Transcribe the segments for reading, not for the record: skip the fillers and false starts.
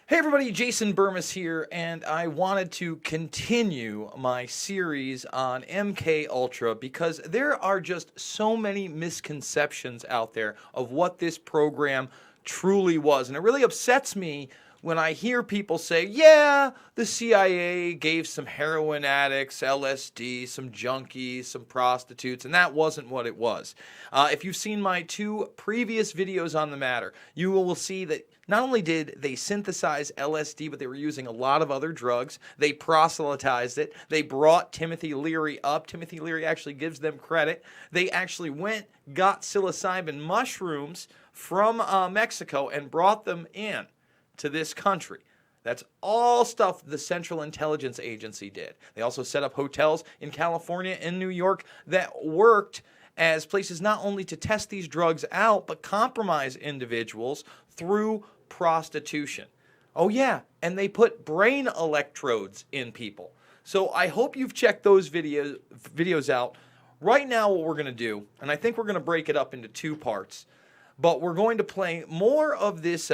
Hey everybody, Jason Burmis here, and I wanted to continue my series on MK Ultra because there are just so many misconceptions out there of what this program truly was, and it really upsets me when I hear people say, yeah, the CIA gave some heroin addicts LSD, some junkies, some prostitutes, and that wasn't what it was. If you've seen my two previous videos on the matter, you will see that not only did they synthesize LSD, but they were using a lot of other drugs. They proselytized it. They brought Timothy Leary up. Timothy Leary actually gives them credit. They actually got psilocybin mushrooms from Mexico and brought them in to this country. That's all stuff the Central Intelligence Agency did. They also set up hotels in California and New York that worked as places not only to test these drugs out, but compromise individuals through prostitution. Oh yeah, and they put brain electrodes in people. So I hope you've checked those videos out. Right now what we're going to do, and I think we're going to break it up into two parts, but we're going to play more of this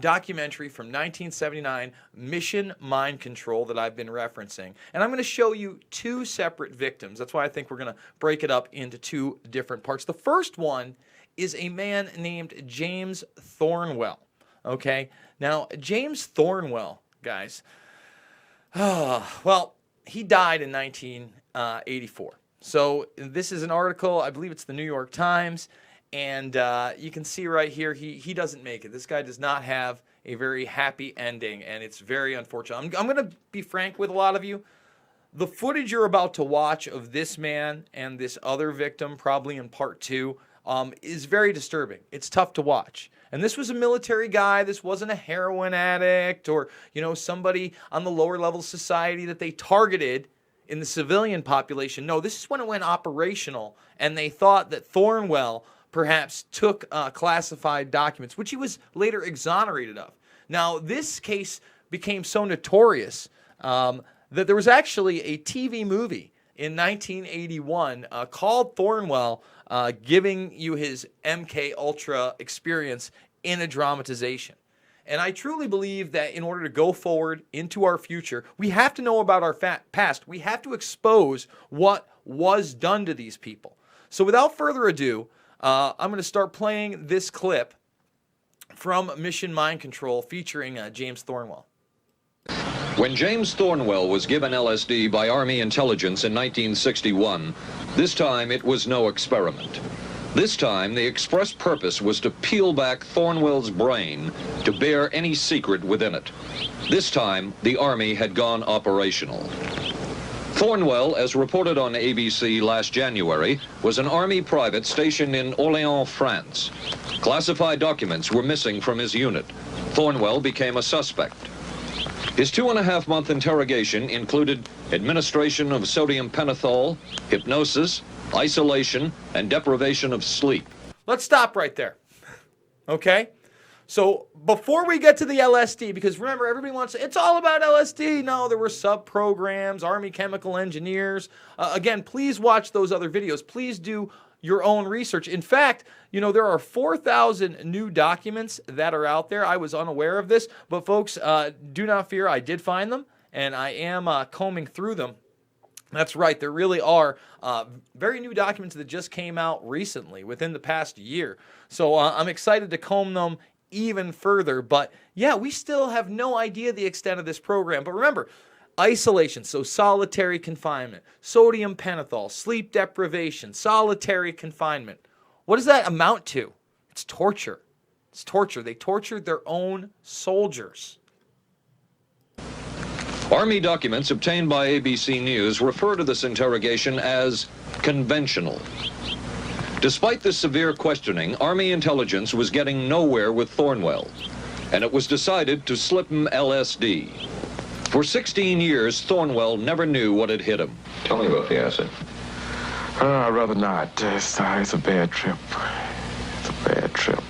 documentary from 1979, Mission Mind Control, that I've been referencing. And I'm going to show you two separate victims. That's why I think we're going to break it up into two different parts. The first one is a man named James Thornwell. Okay? Now, James Thornwell, guys, well, he died in 1984. So this is an article, I believe it's the New York Times, and you can see right here, he doesn't make it. This guy does not have a very happy ending, and it's very unfortunate. I'm going to be frank with a lot of you. The footage you're about to watch of this man and this other victim, probably in part two, is very disturbing. It's tough to watch. And this was a military guy. This wasn't a heroin addict or, somebody on the lower level society that they targeted in the civilian population. No, this is when it went operational, and they thought that Thornwell perhaps took classified documents, which he was later exonerated of. Now, this case became so notorious that there was actually a TV movie in 1981 called Thornwell, giving you his MK Ultra experience in a dramatization. And I truly believe that in order to go forward into our future, we have to know about our past. We have to expose what was done to these people. So without further ado, I'm going to start playing this clip from Mission Mind Control featuring James Thornwell. When James Thornwell was given LSD by Army intelligence in 1961, this time it was no experiment. This time the express purpose was to peel back Thornwell's brain to bear any secret within it. This time the Army had gone operational. Thornwell, as reported on ABC last January, was an Army private stationed in Orléans, France. Classified documents were missing from his unit. Thornwell became a suspect. His 2.5-month interrogation included administration of sodium pentothal, hypnosis, isolation, and deprivation of sleep. Let's stop right there. Okay? So before we get to the LSD, because remember, everybody wants it's all about LSD. No, there were sub-programs, Army chemical engineers. Again, please watch those other videos. Please do your own research. In fact, there are 4,000 new documents that are out there. I was unaware of this, but folks, do not fear. I did find them, and I am combing through them. That's right. There really are very new documents that just came out recently, within the past year. So I'm excited to comb them even further. But yeah, we still have no idea the extent of this program. But remember, isolation, so solitary confinement, sodium pentothal, sleep deprivation, solitary confinement. What does that amount to? It's torture. It's torture. They tortured their own soldiers. Army documents obtained by ABC News refer to this interrogation as conventional. Despite the severe questioning, Army intelligence was getting nowhere with Thornwell, and it was decided to slip him LSD. For 16 years, Thornwell never knew what had hit him. Tell me about the acid. I'd rather not. It's a bad trip. It's a bad trip.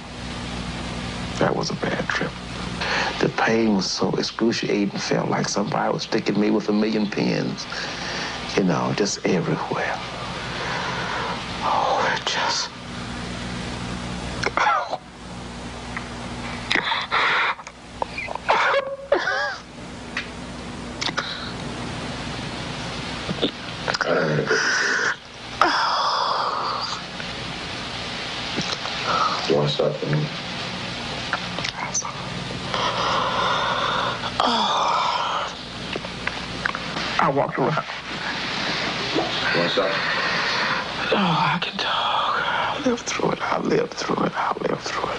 That was a bad trip. The pain was so excruciating. Felt like somebody was sticking me with 1,000,000 pins. Just everywhere. Oh, it just... happened? I walked around. What's that? Oh, I can talk. I lived through it. I lived through it. I lived through it.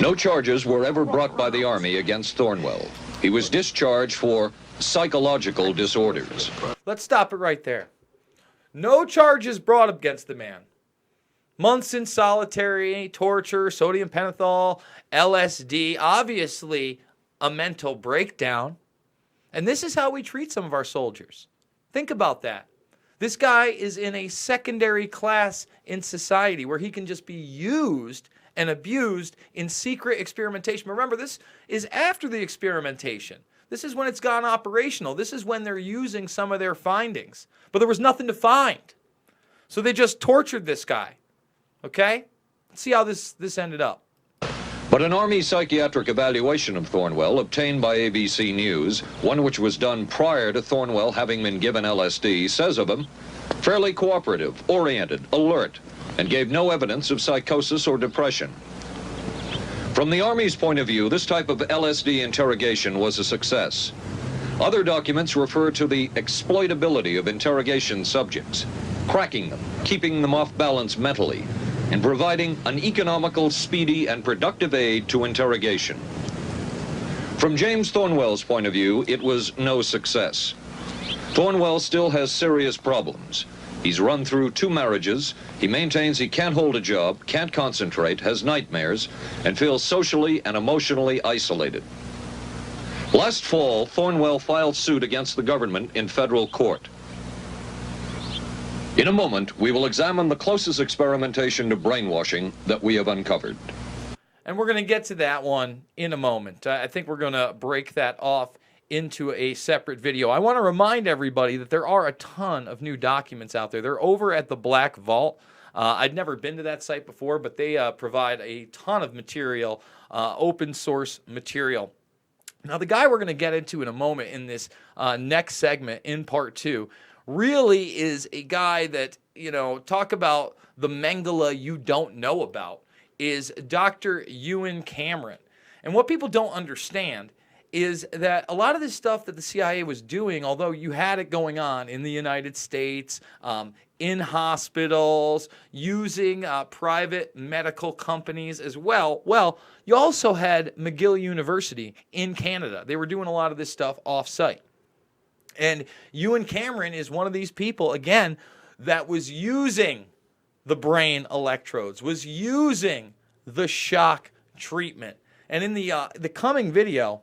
No charges were ever brought by the Army against Thornwell. He was discharged for psychological disorders. Let's stop it right there. No charges brought against the man. Months in solitary, torture, sodium pentothal, LSD, obviously a mental breakdown. And this is how we treat some of our soldiers. Think about that. This guy is in a secondary class in society where he can just be used and abused in secret experimentation. Remember, this is after the experimentation. This is when it's gone operational. This is when they're using some of their findings. But there was nothing to find. So they just tortured this guy. Okay? Let's see how this ended up. But an Army psychiatric evaluation of Thornwell obtained by ABC News, one which was done prior to Thornwell having been given LSD, says of him, fairly cooperative, oriented, alert, and gave no evidence of psychosis or depression. From the Army's point of view, this type of LSD interrogation was a success. Other documents refer to the exploitability of interrogation subjects, cracking them, keeping them off balance mentally, and providing an economical, speedy, and productive aid to interrogation. From James Thornwell's point of view, it was no success. Thornwell still has serious problems. He's run through 2 marriages. He maintains he can't hold a job, can't concentrate, has nightmares, and feels socially and emotionally isolated. Last fall, Thornwell filed suit against the government in federal court. In a moment, we will examine the closest experimentation to brainwashing that we have uncovered. And we're going to get to that one in a moment. I think we're going to break that off into a separate video. I want to remind everybody that there are a ton of new documents out there. They're over at the Black Vault. I'd never been to that site before, but they provide a ton of material, open source material. Now, the guy we're going to get into in a moment in this next segment in part 2 really is a guy that, talk about the Mengele you don't know about, is Dr. Ewen Cameron. And what people don't understand is that a lot of this stuff that the CIA was doing, although you had it going on in the United States, in hospitals, using private medical companies as well, you also had McGill University in Canada. They were doing a lot of this stuff off-site. And Ewen Cameron is one of these people, again, that was using the brain electrodes, was using the shock treatment. And in the coming video,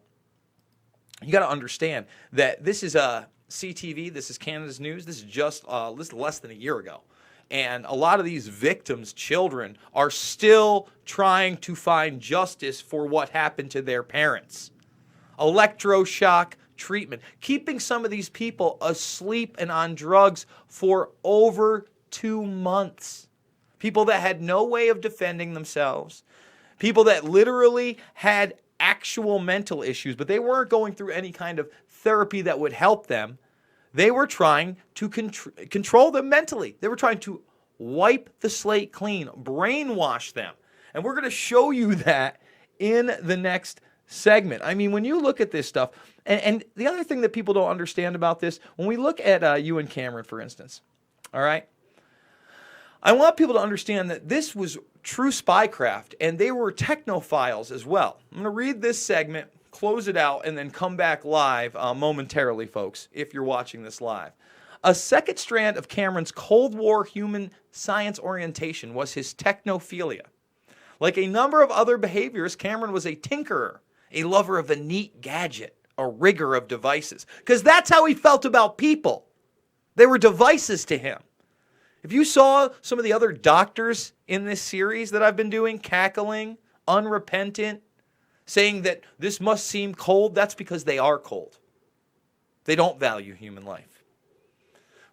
you got to understand that this is CTV, this is Canada's News, this is just less than a year ago. And a lot of these victims, children, are still trying to find justice for what happened to their parents. Electroshock treatment, keeping some of these people asleep and on drugs for over 2 months. People that had no way of defending themselves. People that literally had actual mental issues, but they weren't going through any kind of therapy that would help them. They were trying to control them mentally. They were trying to wipe the slate clean, brainwash them. And we're going to show you that in the next segment. I mean, when you look at this stuff, and the other thing that people don't understand about this, when we look at Ewen Cameron, for instance, all right, I want people to understand that this was true spycraft, and they were technophiles as well. I'm going to read this segment, close it out, and then come back live momentarily, folks, if you're watching this live. A second strand of Cameron's Cold War human science orientation was his technophilia. Like a number of other behaviors, Cameron was a tinkerer, a lover of a neat gadget, a rigger of devices, because that's how he felt about people. They were devices to him. If you saw some of the other doctors in this series that I've been doing, cackling, unrepentant, saying that this must seem cold, that's because they are cold. They don't value human life.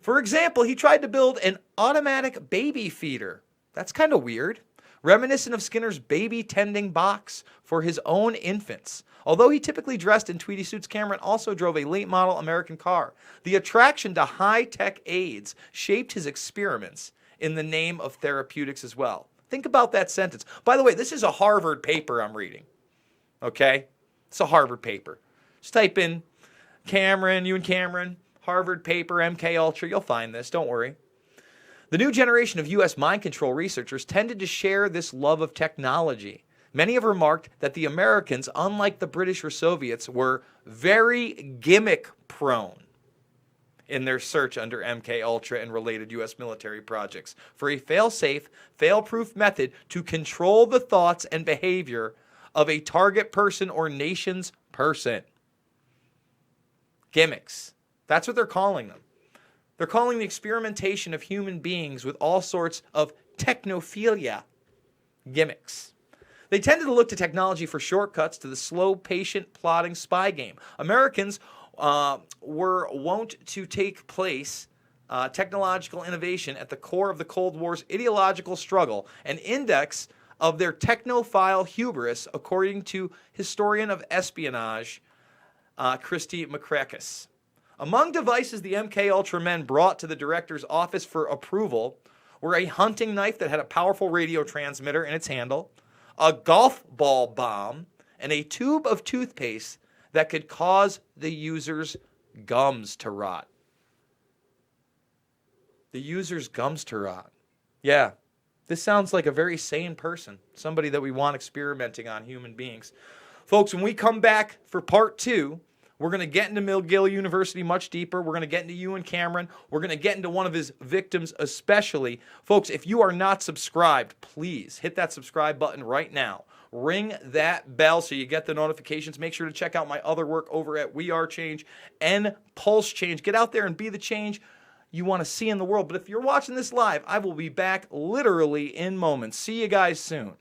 For example, he tried to build an automatic baby feeder. That's kind of weird. Reminiscent of Skinner's baby tending box for his own infants. Although he typically dressed in tweedy suits, Cameron also drove a late model American car. The attraction to high-tech aids shaped his experiments in the name of therapeutics as well. Think about that sentence. By the way, this is a Harvard paper I'm reading. Okay? It's a Harvard paper. Just type in Cameron, you and Cameron, Harvard paper, MK Ultra. You'll find this. Don't worry. The new generation of U.S. mind control researchers tended to share this love of technology. Many have remarked that the Americans, unlike the British or Soviets, were very gimmick prone in their search under MK Ultra and related U.S. military projects for a fail-safe, fail-proof method to control the thoughts and behavior of a target person or nation's person. Gimmicks. That's what they're calling them. They're calling the experimentation of human beings with all sorts of technophilia gimmicks. They tended to look to technology for shortcuts to the slow, patient, plodding spy game. Americans were wont to take place technological innovation at the core of the Cold War's ideological struggle, an index of their technophile hubris, according to historian of espionage Christy McCrackis. Among devices the MK Ultra men brought to the director's office for approval were a hunting knife that had a powerful radio transmitter in its handle, a golf ball bomb, and a tube of toothpaste that could cause the user's gums to rot. The user's gums to rot. Yeah, this sounds like a very sane person, somebody that we want experimenting on human beings. Folks, when we come back for part 2, we're going to get into McGill University much deeper. We're going to get into Ewan Cameron. We're going to get into one of his victims especially. Folks, if you are not subscribed, please hit that subscribe button right now. Ring that bell so you get the notifications. Make sure to check out my other work over at We Are Change and Pulse Change. Get out there and be the change you want to see in the world. But if you're watching this live, I will be back literally in moments. See you guys soon.